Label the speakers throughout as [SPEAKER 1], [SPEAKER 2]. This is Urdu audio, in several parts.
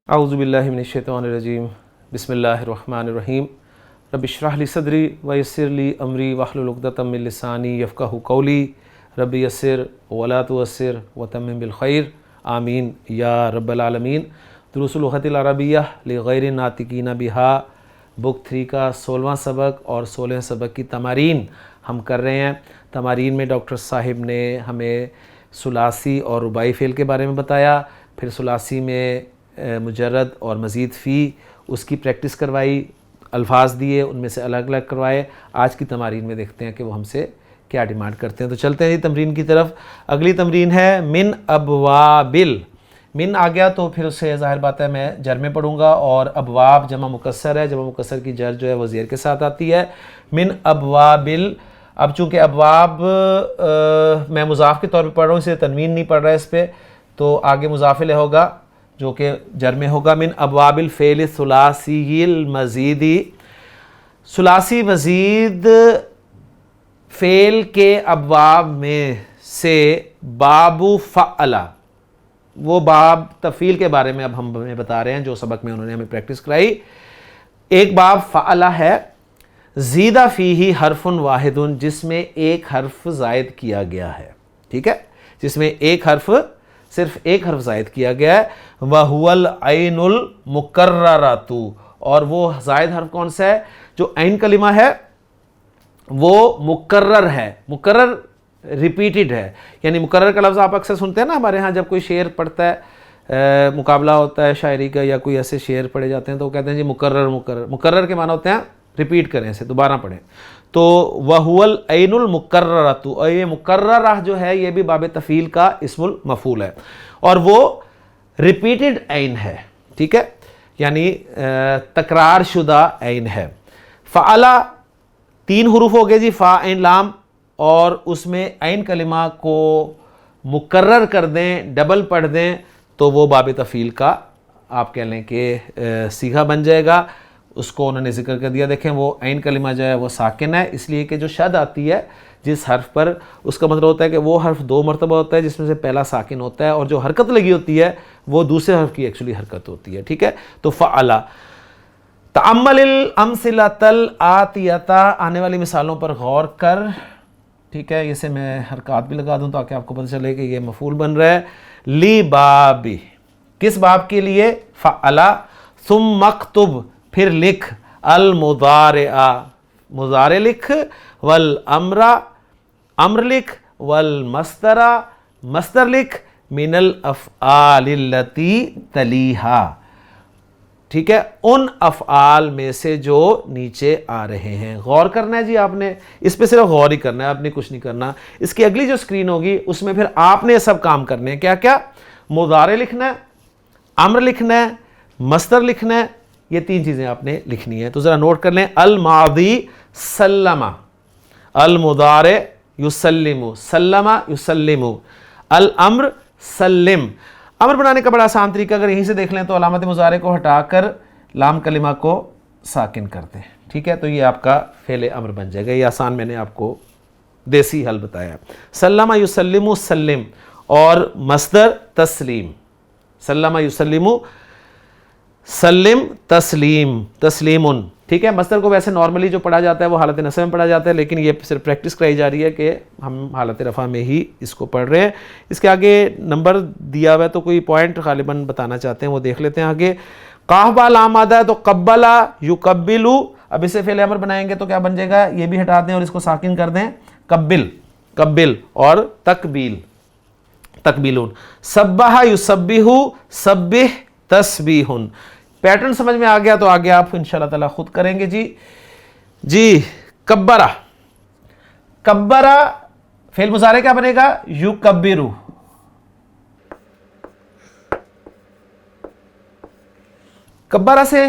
[SPEAKER 1] اعوذ باللہ من الشیطان الرجیم بسم اللہ الرحمن الرحیم رب اشرح لی صدری ویسر لی امری واحلل عقدۃ من لسانی یفقہوا قولی رب یسر ولا تعسر وتمم بالخیر آمین یا رب العالمین۔ دروس اللغۃ العربیہ لغیر ناطقین بہا بک 3 کا 16واں سبق اور 16ویں سبق کی تمارین ہم کر رہے ہیں۔ تمارین میں ڈاکٹر صاحب نے ہمیں ثلاثی اور رباعی فعل کے بارے میں بتایا، پھر ثلاثی میں مجرد اور مزید فی اس کی پریکٹس کروائی، الفاظ دیے، ان میں سے الگ الگ کروائے۔ آج کی تمارین میں دیکھتے ہیں کہ وہ ہم سے کیا ڈیمانڈ کرتے ہیں۔ تو چلتے ہیں تمرین کی طرف۔ اگلی تمرین ہے من ابوابل۔ من آ گیا تو پھر اسے ظاہر بات ہے میں جر میں پڑھوں گا، اور ابواب جمع مکسر ہے، جمع مکسر کی جر جو ہے وہ زیر کے ساتھ آتی ہے۔ من ابوابل، اب چونکہ ابواب میں مضاف کے طور پہ پڑھ رہا ہوں، اسے تنوین نہیں پڑھ رہا ہے اس پہ، تو آگے مضاف الیہ ہوگا جو کہ جر میں ہوگا۔ من ابواب الفعل الثلاثی المزید، ثلاثی مزید فعل کے ابواب میں سے باب فعل، وہ باب تفعیل کے بارے میں اب ہم ہمیں بتا رہے ہیں جو سبق میں انہوں نے ہمیں پریکٹس کرائی۔ ایک باب فعل ہے، زیدہ فیہ حرف واحد، جس میں ایک حرف زائد کیا گیا ہے، ٹھیک ہے، جس میں ایک حرف، صرف ایک حرف زائد کیا گیا ہے۔ وَهُوَ الْعَيْنُ الْمُكَرَّرَةُ، اور وہ زائد حرف کون سا ہے؟ جو عین کلمہ ہے وہ مکرر ہے، مکرر ریپیٹڈ ہے، یعنی مکرر کا لفظ آپ اکثر سنتے ہیں نا ہمارے ہاں، جب کوئی شعر پڑھتا ہے، مقابلہ ہوتا ہے شاعری کا یا کوئی ایسے شعر پڑھے جاتے ہیں تو وہ کہتے ہیں جی مکرر مکرر، مکرر کے معنی ہوتے ہیں ریپیٹ کریں، اسے دوبارہ پڑھیں۔ تو وَهُوَ الْعَيْنُ الْمُكَرَّرَةُ، اور یہ مکررہ جو ہے یہ بھی باب تفعیل کا اسم المفعول ہے، اور وہ ریپیٹڈ عین ہے، ٹھیک ہے، یعنی تکرار شدہ عین ہے۔ فعل 3 حروف ہو گئے جی، فا عین لام، اور اس میں عین کلمہ کو مکرر کر دیں، ڈبل پڑھ دیں، تو وہ باب تفعیل کا آپ کہہ لیں کہ صیغہ بن جائے گا۔ اس کو انہوں نے ذکر کر دیا، دیکھیں وہ عین کلمہ جو ہے وہ ساکن ہے، اس لیے کہ جو شد آتی ہے جس حرف پر، اس کا مطلب ہوتا ہے کہ وہ حرف 2 مرتبہ ہوتا ہے، جس میں سے پہلا ساکن ہوتا ہے، اور جو حرکت لگی ہوتی ہے وہ دوسرے حرف کی ایکچولی حرکت ہوتی ہے، ٹھیک ہے۔ تو فعل، تأمل الامثلۃ الآتیۃ، آنے والی مثالوں پر غور کر، ٹھیک ہے، اسے میں حرکات بھی لگا دوں تاکہ آپ کو پتہ چلے کہ یہ مفعول بن رہا ہے۔ لی باب، کس باب کے لیے؟ فعل، ثم اکتب، پھر لکھ، المضارع، مضارع لکھ، والامر، امر لکھ، والمصدر، مصدر لکھ، من الافعال التي تلیہا، ٹھیک ہے، ان افعال میں سے جو نیچے آ رہے ہیں۔ غور کرنا ہے جی آپ نے، اس پہ صرف غور ہی کرنا ہے، آپ نے کچھ نہیں کرنا۔ اس کی اگلی جو سکرین ہوگی اس میں پھر آپ نے سب کام کرنے ہیں۔ کیا کیا؟ مضارع لکھنا ہے، امر لکھنا ہے، مصدر لکھنا ہے، یہ 3 چیزیں آپ نے لکھنی ہیں۔ تو ذرا نوٹ کر لیں، الماضی سلم، المضارع یسلم، سلم یسلم، الامر سلم۔ امر بنانے کا بڑا آسان طریقہ اگر یہیں سے دیکھ لیں تو علامت مضارع کو ہٹا کر لام کلمہ کو ساکن کرتے ہیں، ٹھیک ہے، تو یہ آپ کا فعل امر بن جائے گا۔ یہ آسان میں نے آپ کو دیسی حل بتایا۔ سلم یسلم، سلم، اور مصدر تسلیم، سلم یسلم، سلم تسلیم، تسلیمن، ٹھیک ہے۔ مصدر کو ویسے نارملی جو پڑھا جاتا ہے وہ حالت نصب میں پڑھا جاتا ہے، لیکن یہ صرف پریکٹس کرائی جا رہی ہے کہ ہم حالت رفع میں ہی اس کو پڑھ رہے ہیں۔ اس کے آگے نمبر دیا ہوا ہے تو کوئی پوائنٹ غالباً بتانا چاہتے ہیں، وہ دیکھ لیتے ہیں آگے۔ قاف با لام آدھا ہے تو قبلا یقبلو، اب اسے فعل امر بنائیں گے تو کیا بن جائے گا؟ یہ بھی ہٹا دیں اور اس کو ساکن کر دیں، قبل، قبل، اور تقبیل، تقبیلون۔ سبح یسبح، سبح تسبیح۔ پیٹرن سمجھ میں آ گیا تو آگے آپ انشاءاللہ تعالیٰ خود کریں گے جی۔ جی کبرہ، کبرہ فعل مضارع کیا بنے گا؟ یکبرو، کبرہ سے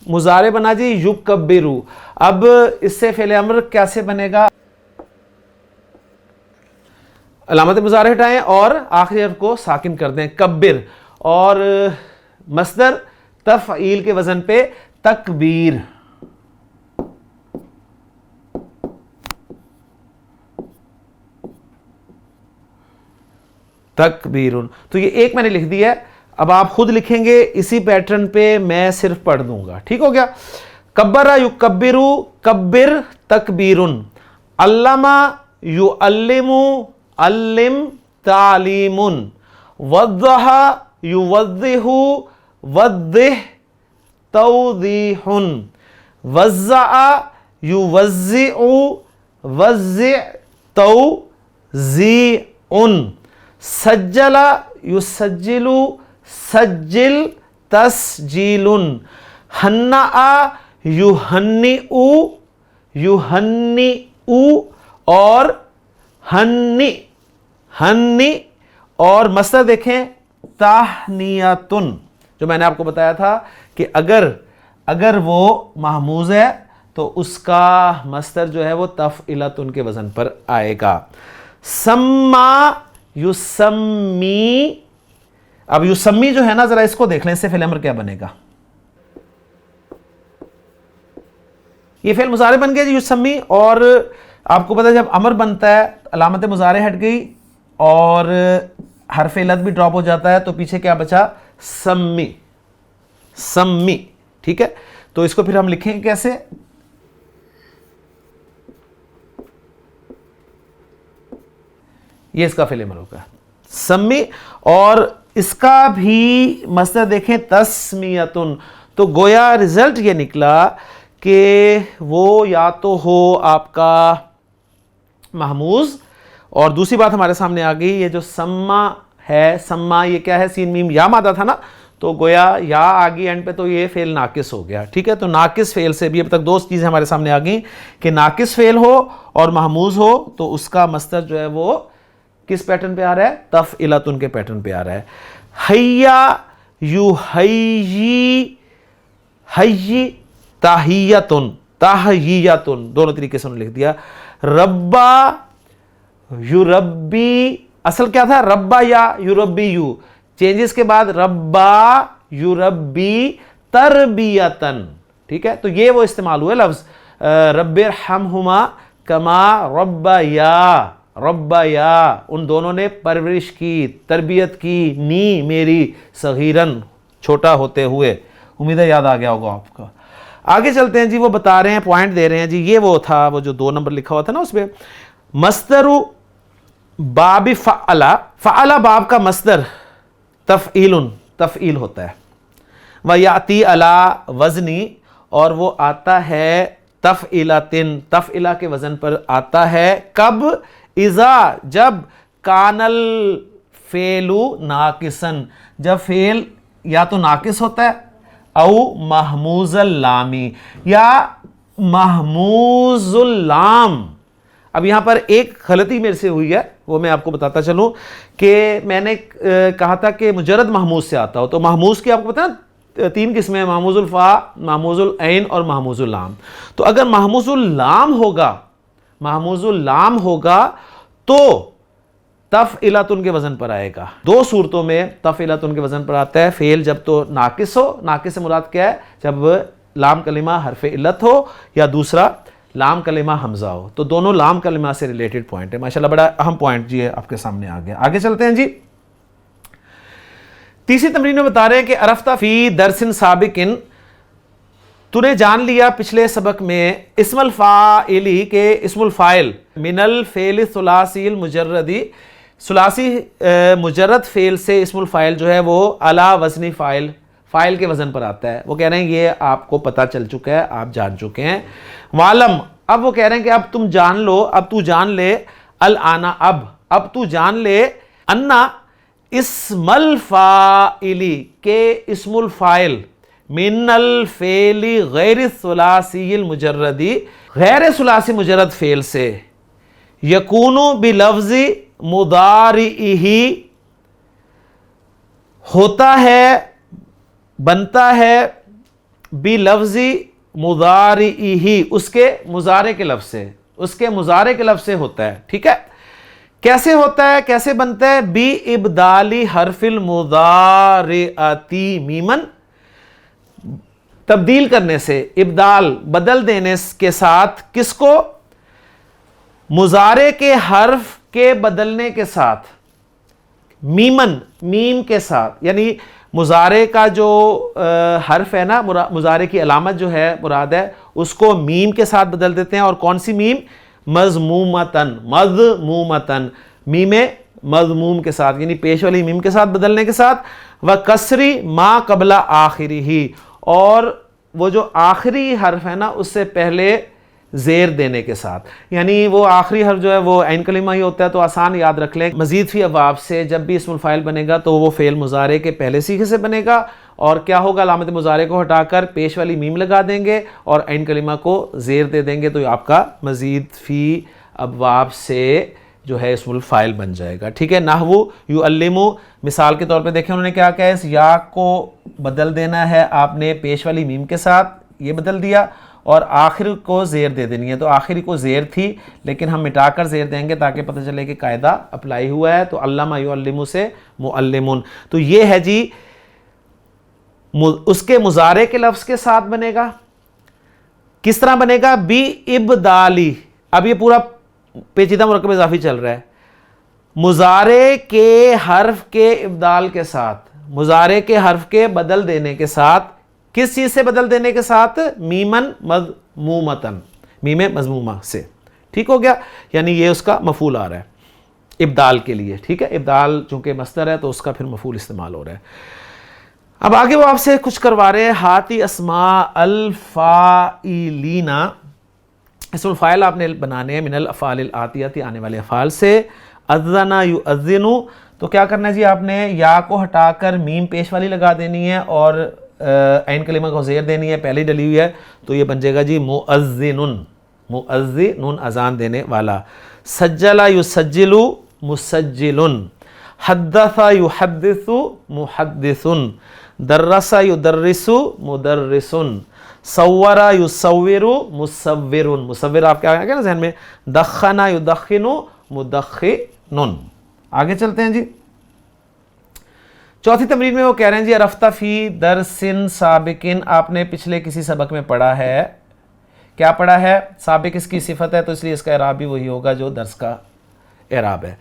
[SPEAKER 1] مضارع بنا جی یکبرو۔ اب اس سے فعل امر کیسے بنے گا؟ علامت مضارع ہٹائیں اور آخری حرف کو ساکن کر دیں، کبر، اور مصدر تفعیل کے وزن پہ تکبیر، تکبیرن۔ تو یہ ایک میں نے لکھ دیا ہے، اب آپ خود لکھیں گے اسی پیٹرن پہ، میں صرف پڑھ دوں گا، ٹھیک ہو گیا؟ کبرا یکبرو کبر تکبیرن، علمہ یعلم علم تعلیم، وضح یوضح وضح توضیح، وزع یوزع وزع توزیع، سجل یسجل سجل تسجیل، ہنأ یہنئ یہنئ اور ہنئ ہنئ، اور مصدر دیکھیں تہنیۃن، جو میں نے آپ کو بتایا تھا کہ اگر وہ محموز ہے تو اس کا مصدر جو ہے وہ تفعیلۃن کے وزن پر آئے گا۔ سما یسمی، اب یسمی جو ہے نا، ذرا اس کو دیکھ لیں، اس سے فعل امر کیا بنے گا؟ یہ فعل مضارع بن گیا جی یسمی، اور آپ کو پتا جب امر بنتا ہے علامت مضارع ہٹ گئی اور حرف علت بھی ڈراپ ہو جاتا ہے، تو پیچھے کیا بچا؟ سمی، سمی، ٹھیک ہے؟ تو اس کو پھر ہم لکھیں گے کیسے؟ یہ اس کا فعل امر ہوگا سمی، اور اس کا بھی مصدر دیکھیں تسمیتن، تو گویا رزلٹ یہ نکلا کہ وہ یا تو ہو آپ کا محموز، اور دوسری بات ہمارے سامنے آ گئی، یہ جو سما ہے، سما یہ کیا ہے؟ سین میم یا مادہ تھا نا، تو گویا یا آگی اینڈ پہ، تو یہ فعل ناقص ہو گیا، ٹھیک ہے؟ تو ناقص فعل سے بھی اب تک دو چیزیں ہمارے سامنے آ گئیں کہ ناقص فعل ہو اور محموز ہو تو اس کا مصدر جو ہے وہ کس پیٹرن پہ آ رہا ہے؟ تفعیلۃن کے پیٹرن پہ آ رہا ہے۔ حیا یحیی، حی تحیتن، تحیتن، دونوں طریقے سے انہوں نے لکھ دیا۔ ربا یربی، اصل کیا تھا؟ ربا یا یربی یو، چینجز کے بعد ربا یربی تربیتن، ٹھیک ہے؟ تو یہ وہ استعمال ہوئے لفظ رب ارحمہما کما ربیا، ربیا، ان دونوں نے پرورش کی، تربیت کی، نی میری صغیرن، چھوٹا ہوتے ہوئے۔ امید ہے یاد آ گیا ہوگا آپ کا۔ آگے چلتے ہیں جی، وہ بتا رہے ہیں، پوائنٹ دے رہے ہیں جی، یہ وہ تھا وہ جو 2 نمبر لکھا ہوا تھا نا اس پہ، مصدر باب فعل، فعل باب کا مصدر تفعیل، تفعیل ہوتا ہے، ویاتی علی وزنی، اور وہ آتا ہے تفعیلۃن، تفعیلہ کے وزن پر آتا ہے، کب؟ اذا، جب کان الفعل ناقصا، جب فعل یا تو ناقص ہوتا ہے او محموز اللامی، یا محموز اللام۔ اب یہاں پر ایک غلطی میرے سے ہوئی ہے، وہ میں آپ کو بتاتا چلوں کہ میں نے کہا تھا کہ مجرد محموز سے آتا ہو، تو محموز کی آپ کو پتا نا 3 قسمیں ہیں، محموز الفا، محموز العین اور محموز اللام۔ تو اگر محموز اللام ہوگا، محموز اللام ہوگا تو تفعیلۃن کے وزن پر آئے گا۔ 2 صورتوں میں تفعیلۃن کے وزن پر آتا ہے، فعل جب تو ناقص ہو، ناقص سے مراد کیا ہے؟ جب لام کلمہ حرف علت ہو، یا دوسرا لام کلمہ حمزہ ہو، تو دونوں لام کلمہ سے ریلیٹڈ پوائنٹ ہے، ماشاءاللہ بڑا اہم پوائنٹ جی ہے آپ کے سامنے آ گیا۔ آگے چلتے ہیں جی، تیسری تمرین میں بتا رہے ہیں کہ عرفتہ فی درس سابق، تو نے جان لیا پچھلے سبق میں اسم الفاعلی کے اسم الفاعل من الفعل الثلاثی المجردی، ثلاثی مجرد فعل سے اسم الفاعل جو ہے وہ علی وزن فاعل، فاعل کے وزن پر آتا ہے۔ وہ کہہ رہے ہیں یہ آپ کو پتہ چل چکا ہے، آپ جان چکے ہیں۔ وعلم، اب وہ کہہ رہے ہیں کہ اب تم جان لو، اب تو جان لے، الآن، اب تو جان لے، انا اسم الفاعلی کے اسم الفاعل من الفعل غیر الثلاثی المجردی، غیر ثلاثی مجرد فعل سے، یکون بلفظ مضارعہ، ہوتا ہے، بنتا ہے، بلفظ مضارعہ، اس کے مضارع کے لفظ سے، اس کے مضارع کے لفظ سے ہوتا ہے، ٹھیک ہے؟ کیسے ہوتا ہے، کیسے بنتا ہے؟ بی ابدال حرف المضارعتی میمن، تبدیل کرنے سے، ابدال بدل دینے کے ساتھ، کس کو؟ مضارع کے حرف کے بدلنے کے ساتھ، میمن، میم کے ساتھ، یعنی مضارع کا جو حرف ہے نا، مضارع کی علامت جو ہے مراد ہے، اس کو میم کے ساتھ بدل دیتے ہیں. اور کون سی میم؟ مضمومتن، مضمومتن، میم مضموم کے ساتھ، یعنی پیش والی میم کے ساتھ بدلنے کے ساتھ. وَكَسْرِ مَا قَبْلَ آخِرِهِ، اور وہ جو آخری حرف ہے نا اس سے پہلے زیر دینے کے ساتھ. یعنی وہ آخری حرف جو ہے وہ عین کلمہ ہی ہوتا ہے، تو آسان یاد رکھ لیں. مزید فی ابواب سے جب بھی اسم الفاعل بنے گا تو وہ فعل مضارع کے پہلے صیغے سے بنے گا، اور کیا ہوگا؟ علامت مضارع کو ہٹا کر پیش والی میم لگا دیں گے اور عین کلمہ کو زیر دے دیں گے، تو آپ کا مزید فی ابواب سے جو ہے اسم الفاعل بن جائے گا. ٹھیک ہے. نحو یعلمو، مثال کے طور پہ دیکھیں انہوں نے کیا کہا ہے، اس یا کو بدل دینا ہے آپ نے پیش والی میم کے ساتھ، یہ بدل دیا، اور آخر کو زیر دے دینی ہے. تو آخری کو زیر تھی لیکن ہم مٹا کر زیر دیں گے تاکہ پتہ چلے کہ قاعدہ اپلائی ہوا ہے. تو علامہ یعلمو سے معلمون. تو یہ ہے جی اس کے مضارع کے لفظ کے ساتھ بنے گا. کس طرح بنے گا؟ بی ابدالی. اب یہ پورا پیچیدہ مرکب اضافی چل رہا ہے. مضارع کے حرف کے ابدال کے ساتھ، مضارع کے حرف کے بدل دینے کے ساتھ، کس چیز سے بدل دینے کے ساتھ؟ میمن مضمومتن، میم مضمومہ سے. ٹھیک ہو گیا. یعنی یہ اس کا مفعول آ رہا ہے ابدال کے لیے. ٹھیک ہے. ابدال چونکہ مصدر ہے تو اس کا پھر مفعول استعمال ہو رہا ہے. اب آگے وہ آپ سے کچھ کروا رہے ہیں. ہاتی اسماء الفاعلین، اسم الفاعل آپ نے بنانے ہیں من الافعال الآتیہ، آنے والے افعال سے. اذن یؤذن، تو کیا کرنا ہے جی؟ آپ نے یا کو ہٹا کر میم پیش والی لگا دینی ہے اور عین کلمہ کو زیر دینی ہے، پہلے ڈلی ہوئی ہے، تو یہ بن جائے گا جی مؤذن، مؤذن اذان دینے والا. سجل یسجل مسجل، حدث یحدث محدث، درس یدرس مدرس، صور یصور مصور. مصور آپ کے آگے نا ذہن میں. دخن یدخن مدخن. آگے چلتے ہیں جی. چوتھی تمرین میں وہ کہہ رہے ہیں جی عرفتہ فی درس سابقن، آپ نے پچھلے کسی سبق میں پڑھا ہے. کیا پڑھا ہے؟ سابق اس کی صفت ہے تو اس لیے اس کا اعراب بھی وہی ہوگا جو درس کا اعراب ہے.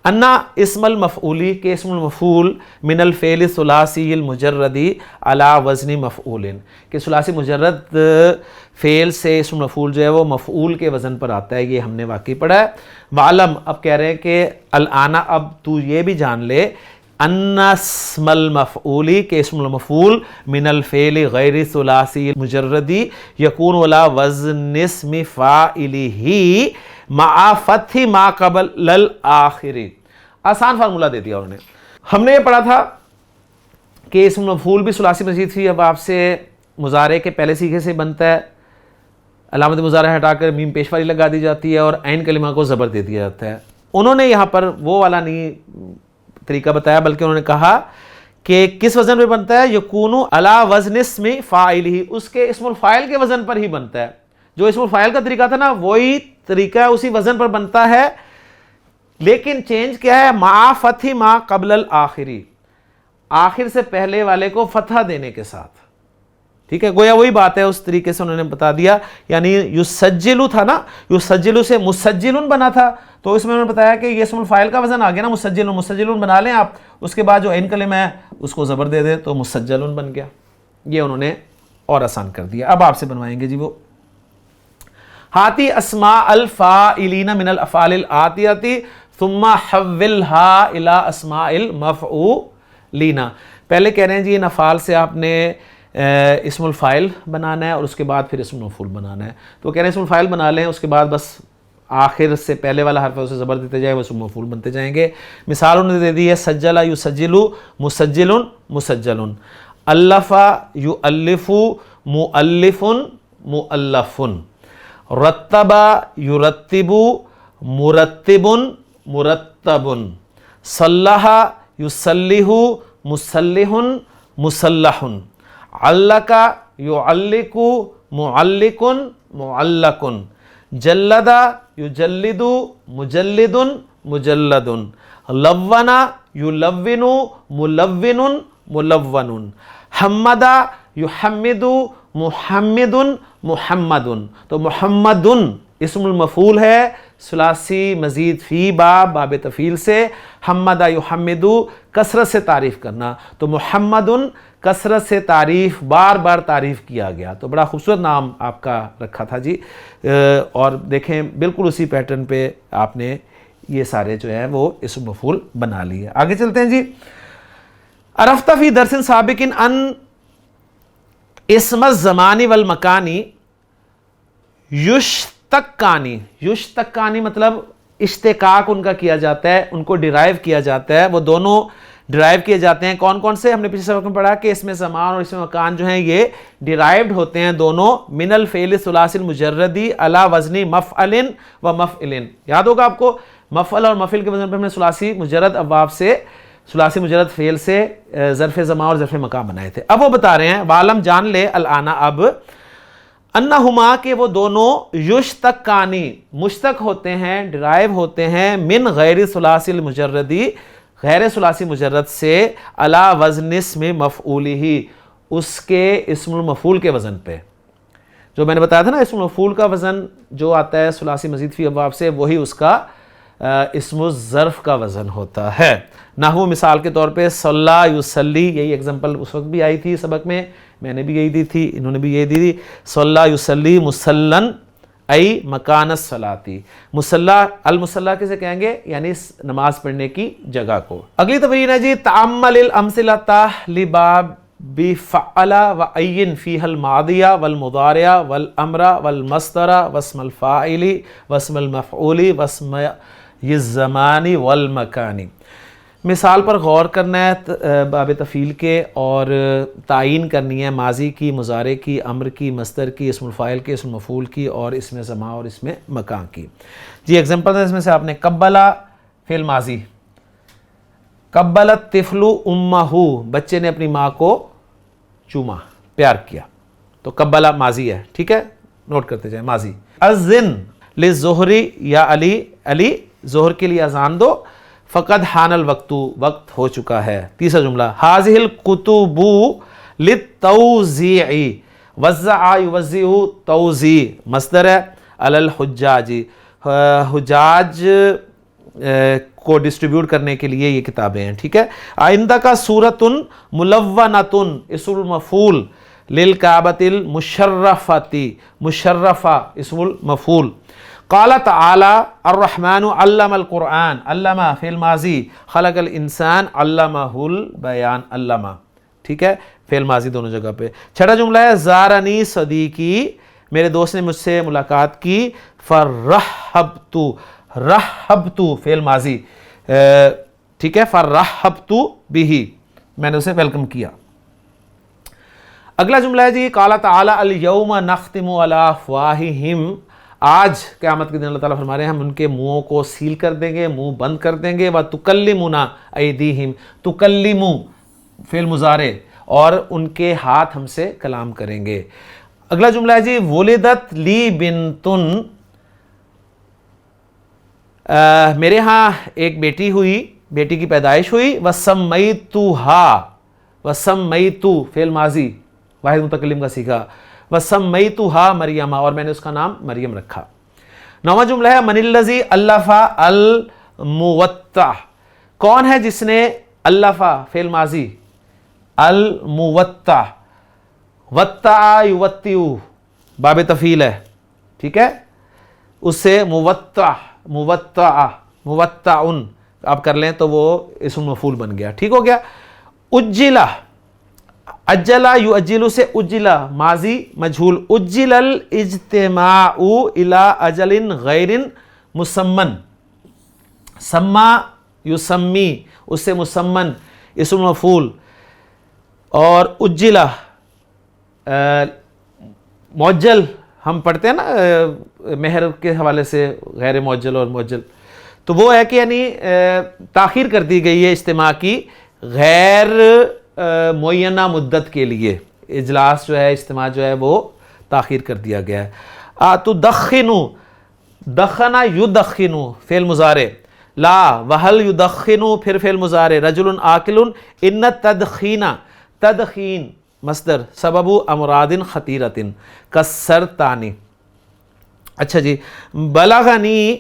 [SPEAKER 1] انا اسم المفعولی، کے اسم المفعول من الفعل الثلاثی المجردی علی وزن مفعول، کہ ثلاثی مجرد فعل سے اسم المفعول جو ہے وہ مفعول کے وزن پر آتا ہے. یہ ہم نے واقعی پڑھا ہے. معلم، اب کہہ رہے ہیں کہ الآن اب تو یہ بھی جان لے، ان اسم المفعولی، کہ اسم المفعول من الفعل غیر ثلاثی مجردی یکون علی وزن اسم فاعلہ مع فتح ما قبل الآخری. آسان فارمولہ دے دیا انہوں نے. ہم نے یہ پڑھا تھا کہ اسم مفعول بھی ثلاثی مزید فی ابواب سے مضارع کے پہلے صیغے سے بنتا ہے، علامت مضارع ہٹا کر میم پیش والی لگا دی جاتی ہے اور عین کلمہ کو زبر دے دیا جاتا ہے. انہوں نے یہاں پر وہ والا نہیں طریقہ بتایا، بلکہ انہوں نے کہا کہ کس وزن پہ بنتا ہے؟ یکون علی وزن اسم فاعلہ، اس کے اسم الفاعل کے وزن پر ہی بنتا ہے. جو اسم الفاعل کا طریقہ تھا نا وہی طریقہ ہے، اسی وزن پر بنتا ہے، لیکن چینج کیا ہے؟ مع فتح ما قبل الآخری، آخر سے پہلے والے کو فتح دینے کے ساتھ. ٹھیک ہے. گویا وہی بات ہے، اس طریقے سے انہوں نے بتا دیا. یعنی یسجلو تھا نا، یسجلو سے مسجلن بنا تھا، تو اس میں انہوں نے بتایا کہ یہ اسم الفاعل کا وزن آ گیا نا، مسجلن. مسجلن بنا لیں آپ، اس کے بعد جو عین کلمہ ہے اس کو زبر دے دیں تو مسجلن بن گیا. یہ انہوں نے اور آسان کر دیا. اب آپ سے بنوائیں گے جی وہ ہاتی اسماء الفاعلین من الافعال الآتیہ ثم حولها الى اسماء المفعولین. پہلے کہہ رہے ہیں جی ان افعال سے آپ نے اسم الفاعل بنانا ہے اور اس کے بعد پھر اسم المفعول بنانا ہے. تو کہہ رہے ہیں اسم الفاعل بنا لیں، اس کے بعد بس آخر سے پہلے والا حرف ہے اسے زبر دیتے جائیں، وہ اسم مفعول بنتے جائیں گے. مثال انہوں نے دے دی ہے سجل یسجل مسجل مسجل، الف یؤلف مؤلف مؤلف، رتب یرتب مرتب مرتب، صلح یصلح مصلح مصلح، علق یعلق معلق معلق، جلد یجلد مجلد مجلد، لون یلون ملون ملون، حمد یحمد محمد محمد. تو محمد اسم المفعول ہے ثلاثی مزید فی باب تفعیل سے، حمد یحمدو کثرت سے تعریف کرنا، تو محمد کثرت سے تعریف، بار بار تعریف کیا گیا، تو بڑا خوبصورت نام آپ کا رکھا تھا جی۔ اور دیکھیں بالکل اسی پیٹرن پہ آپ نے یہ سارے جو ہیں وہ اسم مفعول بنا لیے۔ آگے چلتے ہیں جی۔ عرفت فی درس سابق ان اسم الزمانی والمکانی یشتقانی، یشتقانی مطلب اشتقاق ان کا کیا جاتا ہے، ان کو ڈیرائیو کیا جاتا ہے، وہ دونوں ڈیرائیو کیے جاتے ہیں۔ کون کون سے؟ ہم نے پچھلے سبق میں پڑھا کہ اسم زمان اور اسم مکان جو ہیں یہ ڈیرائیوڈ ہوتے ہیں دونوں من الفعل الثلاثی المجردی علی وزن مفعل و مفعل۔ یاد ہوگا آپ کو، مفعل اور مفعل کے وزن پر ہم نے ثلاثی مجرد ابواب سے، ثلاثی مجرد فعل سے ظرف زمان اور ظرف مکان بنائے تھے۔ اب وہ بتا رہے ہیں وعلم جان لے الآن اب، انہما کہ وہ دونوں یشتقانی مشتق ہوتے ہیں، ڈرائیو ہوتے ہیں، من غیر ثلاثی المجردی غیر ثلاثی مجرد سے، علی وزن اسم مفعولہ اس کے اسم المفعول کے وزن پہ۔ جو میں نے بتایا تھا نا اسم المفعول کا وزن جو آتا ہے ثلاثی مزید فی ابواب سے، وہی اس کا اسم الظرف کا وزن ہوتا ہے۔ نحو مثال کے طور پہ صلی یصلی، یہی ایگزامپل اس وقت بھی آئی تھی سبق میں نے بھی یہی دی تھی، انہوں نے بھی یہی دی تھی، صلی یصلی مصلن ای مکان الصلاۃ، مصلی، المصلی کسے کہیں گے؟ یعنی نماز پڑھنے کی جگہ کو۔ اگلی تمرین ہے جی، تعمل الامثلۃ لباب بفعل وعین فیہ الماضی والمضارع والامر والمصدر واسم الفاعل واسم المفعول واسم الزمان والمکان۔ مثال پر غور کرنا ہے باب تفعیل کے، اور تعین کرنی ہے ماضی کی، مضارع کی، امر کی، مصدر کی، اسم الفاعل کی، اسم مفعول کی، اور اسم زمان اور اسم مکان کی۔ جی ایگزامپل ہے اس میں سے آپ نے قبلہ فعل ماضی، قبل الطفل امہ، بچے نے اپنی ماں کو چوما، پیار کیا، تو قبلہ ماضی ہے، ٹھیک ہے، نوٹ کرتے جائیں ماضی۔ اذن للظہر، یا علی ظہر کے لیے اذان دو، فقد حان الوقت، وقت ہو چکا ہے۔ تیسرا جملہ، حاذہ الکتب للتوزیع، وزع یوزع توزیع مصدر ہے، علی الحجاج، حجاج کو ڈسٹریبیوٹ کرنے کے لیے یہ کتابیں ہیں، ٹھیک ہے۔ آئندہ کا سورۃ ملونۃ، اسم المفعول، للکعبۃ المشرفۃ، مشرفہ اسم المفعول۔ قال تعالی الرحمن علم القرآن، علم فعل ماضی، خلق الانسان علمہ البیان، علمہ، ٹھیک ہے، فعل ماضی دونوں جگہ پہ۔ چھٹا جملہ ہے زارنی صدیقی، میرے دوست نے مجھ سے ملاقات کی، فرحبت، رحبت فعل ماضی، ٹھیک ہے، فرحبت بہ، میں نے اسے ویلکم کیا۔ اگلا جملہ ہے جی، قال تعالی الیوم نختم علی افواہہم، آج قیامت کے دن اللہ تعالیٰ فرما رہے ہیں ہم ان کے منہوں کو سیل کر دیں گے، منہ بند کر دیں گے، وَتُكَلِّمُنَا أَيْدِيهِمْ، تُكَلِّمُ فعل مضارع، اور ان کے ہاتھ ہم سے کلام کریں گے۔ اگلا جملہ ہے جی، وُلِدَتْ لِي بِنْتٌ، میرے ہاں ایک بیٹی ہوئی، بیٹی کی پیدائش ہوئی، وَسَمَّيْتُهَا، وَسَمَّيْتُ فعل ماضی واحد متکلم کا سیکھا، وَسَمَّيْتُهَا مَرْيَمَ، اور میں نے اس کا نام مریم رکھا۔ نواں جملہ ہے، مَنِ الَّذِي أَلَّفَ الْمُوَتَّعَ، کون ہے جس نے أَلَّفَ فعل ماضی، الموتع، وَتَّعَ يُوَتِّعُ باب تفعیل ہے، ٹھیک ہے، اس سے موتع، موتع، موتعن آپ کر لیں تو وہ اسم مفعول بن گیا، ٹھیک ہو گیا۔ اجلہ، اجلا یؤجل سے اجلا ماضی مجہول، اجل الاجتماع الی اجل غیر مسمن، سما یسمی اس سے مسمن اسم مفعول، اور اجلا معجل ہم پڑھتے ہیں نا مہر کے حوالے سے، غیر معجل اور معجل، تو وہ ہے کہ یعنی تاخیر کر دی گئی ہے اجتماع کی غیر معینہ مدت کے لیے، اجلاس جو ہے، اجتماع جو ہے وہ تاخیر کر دیا گیا ہے۔ تدخنو، دخنا یدخنو فعل مضارع، لا وہل یدخنو پھر فعل مضارع، رجل آکل، ان تدخین، تدخین مصدر، سبب امراض خطیرۃ کالسرطان۔ اچھا جی، بلغنی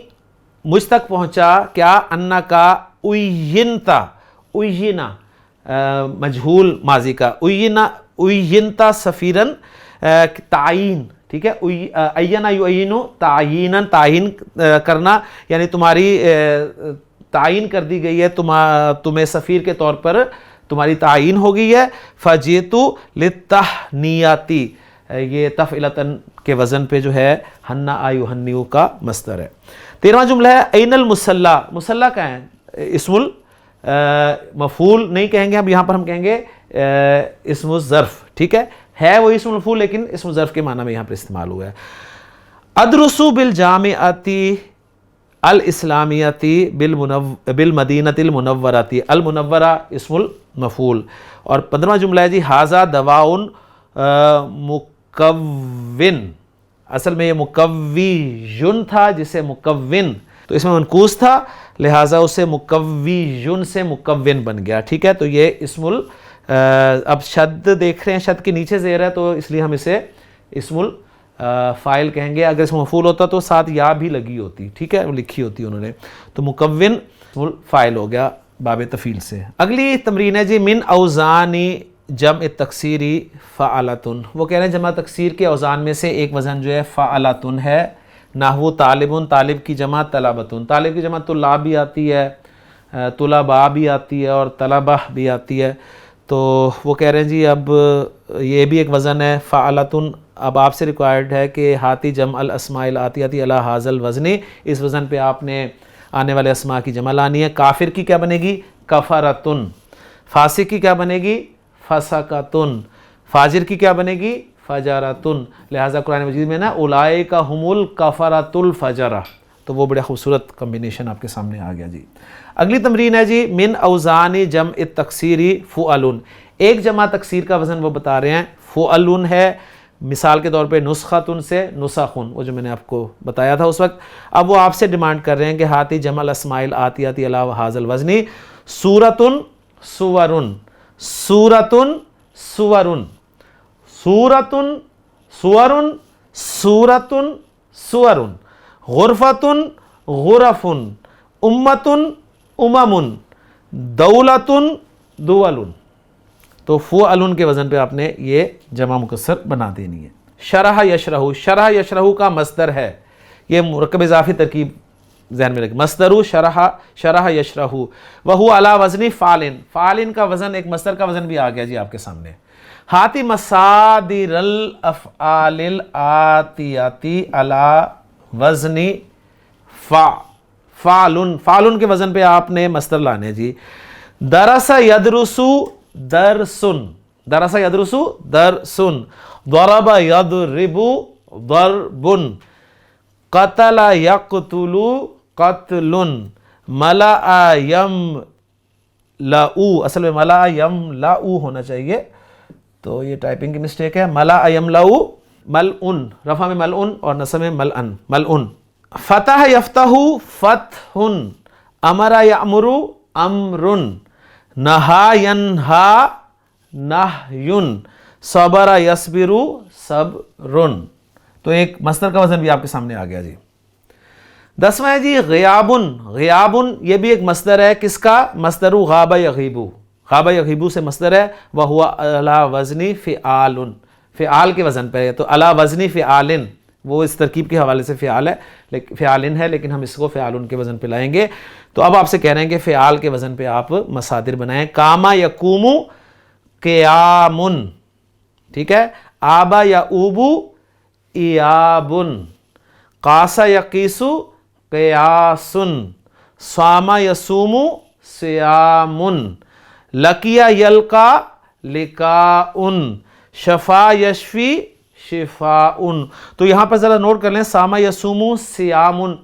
[SPEAKER 1] مجھ تک پہنچا کیا انا کا اوینتا، اوینا مجہول ماضی کا، اوینتا سفیرن تعین، ٹھیک ہے، اینا یعینو تعییناً، تعین کرنا، یعنی تمہاری تعین کر دی گئی ہے، تمہیں سفیر کے طور پر تمہاری تعین ہو گئی ہے. فجیتو للتہنیاتی، یہ تفعلتن کے وزن پہ جو ہے ہنا یہنیو کا مصدر ہے. 13واں جملہ ہے این المصلی. مصلی کا ہے اسم المفعول نہیں کہیں گے اب یہاں پر، ہم کہیں گے اسم الظرف، ٹھیک ہے وہ اسم المفعول لیکن اسم الظرف کے معنی میں یہاں پر استعمال ہوا ہے. ادرسو بالجامعتی الاسلامیتی بالمدینۃ المنورۃ، المنورہ اسم المفعول. اور 15واں جملہ ہے جی ھذا دواء مکون، اصل میں یہ مکویٌ تھا جسے مکون، تو اس میں منقوص تھا لہٰذا اسے مکویٌ سے مکون بن گیا، ٹھیک ہے. تو یہ اسم اب شد دیکھ رہے ہیں، شد کے نیچے زیر ہے تو اس لیے ہم اسے اسم الفاعل کہیں گے. اگر اسم مفعول ہوتا تو ساتھ یا بھی لگی ہوتی، ٹھیک ہے، وہ لکھی ہوتی انہوں نے، تو مکون اسم الفاعل ہو گیا باب تفعیل سے. اگلی تمرین ہے جی من اوزان جمع تکسیری فعلتن. وہ کہہ رہے ہیں جمع تکسیر کے اوزان میں سے ایک وزن جو ہے فعلتن ہے. نحو طالبن، طالب کی جمع طلبتن، طالب کی جمع طلاب بھی آتی ہے، طلباء بھی آتی ہے اور طلبہ بھی آتی ہے. تو وہ کہہ رہے ہیں جی اب یہ بھی ایک وزن ہے فعلتن. اب آپ سے ریکوائرڈ ہے کہ ہاتی جمع الاسماء الآتیۃ علی ھذا الوزن، اس وزن پہ آپ نے آنے والے اسماء کی جمع لانی ہے. کافر کی کیا بنے گی؟ کفرتن. فاسق کی کیا بنے گی؟ فسقتن. فاجر کی کیا بنے گی؟ فجرتن. لہٰذا قرآن مجید میں نا اولئک ھم الکفرۃ الفجرہ، تو وہ بڑا خوبصورت کمبینیشن آپ کے سامنے آ گیا جی. اگلی تمرین ہے جی من اوزان جمع التکسیری فعلن. ایک جمع تکسیر کا وزن وہ بتا رہے ہیں فعلن ہے، مثال کے طور پہ نسختن سے نسخن، وہ جو میں نے آپ کو بتایا تھا اس وقت. اب وہ آپ سے ڈیمانڈ کر رہے ہیں کہ ہاتی جمع الاسماء الآتیۃ علی ھذا الوزن سورۃن سورن، سورۃن سورن، سورۃن سورن، سورۃن سورن، غرفتن غرفن، امتن اممن، دولتن دولن. تو فعلن کے وزن پہ آپ نے یہ جمع مکسر بنا دینی ہے. شرح یشرح، شرح یشرح کا مصدر ہے، یہ مرکب اضافی ترکیب ذہن میں رکھیں. مصدر شرح، شرح یشرح، وہو علی وزن فعلن. فعلن کا وزن ایک مصدر کا وزن بھی آ گیا جی آپ کے سامنے. ہاتی مصادر الافعال الآتیۃ علی وزن فعلن. فعلن کے وزن پہ آپ نے مصدر لانے جی. درس یدرسو درسن، درس یدرسو درسن، ضرب یضرب ضربن، قتل یقتل قتل، ملأ یملأ، اصل میں ملأ یملأ ہونا چاہیے، تو یہ ٹائپنگ کی مسٹیک ہے. ملأ یملأ ملعن، رفع میں ملعن اور نصب میں ملعن، ملعن. فتح یفتح فتح، امر یامر امر، نہا ینہا نہی، صبر یصبر صبر. تو ایک مصدر کا وزن بھی آپ کے سامنے آ گیا جی. 10واں ہے جی غیابن. غیابن یہ بھی ایک مصدر ہے، کس کا؟ مصدر غاب یغیب، غاب یغیب سے مصدر ہے. وہو علی وزن فعال، فعال کے وزن پہ ہے، تو علی وزن فعال، وہ اس ترکیب کے حوالے سے فعال ہے، فعالن ہے، لیکن ہم اس کو فعالن کے وزن پہ لائیں گے. تو اب آپ سے کہہ رہے ہیں کہ فعال کے وزن پہ آپ مصادر بنائیں. کاما یقوم قیامن، ٹھیک ہے. آبا یعوب ایابن، قاس یقیس قیاسن، صام یصوم صیامن، لقیا یلقا لقاءن، شفا یشفی شفاءن. تو یہاں پر ذرا نوٹ کر لیں، صام یصوم صیامن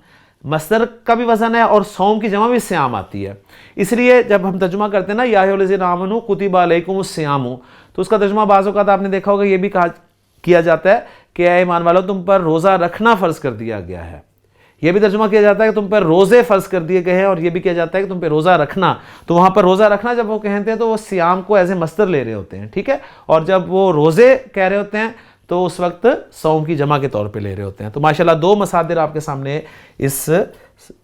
[SPEAKER 1] مصدر کا بھی وزن ہے اور صوم کی جمع بھی صیام آتی ہے. اس لیے جب ہم ترجمہ کرتے ہیں نا یا ایھا الذین آمنوا کتب علیکم الصیام، تو اس کا ترجمہ بعض اوقات آپ نے دیکھا ہوگا یہ بھی کیا جاتا ہے کہ اے ایمان والو تم پر روزہ رکھنا فرض کر دیا گیا ہے. یہ بھی ترجمہ کیا جاتا ہے کہ تم پر روزے فرض کر دیے گئے ہیں، اور یہ بھی کیا جاتا ہے کہ تم پہ روزہ رکھنا. تو وہاں پر روزہ رکھنا جب وہ کہتے ہیں تو وہ صیام کو ایز اے مصدر لے رہے ہوتے ہیں، ٹھیک ہے. اور جب وہ روزے کہہ رہے ہوتے ہیں تو اس وقت صوم کی جمع کے طور پہ لے رہے ہوتے ہیں. تو ماشاءاللہ 2 مصادر آپ کے سامنے اس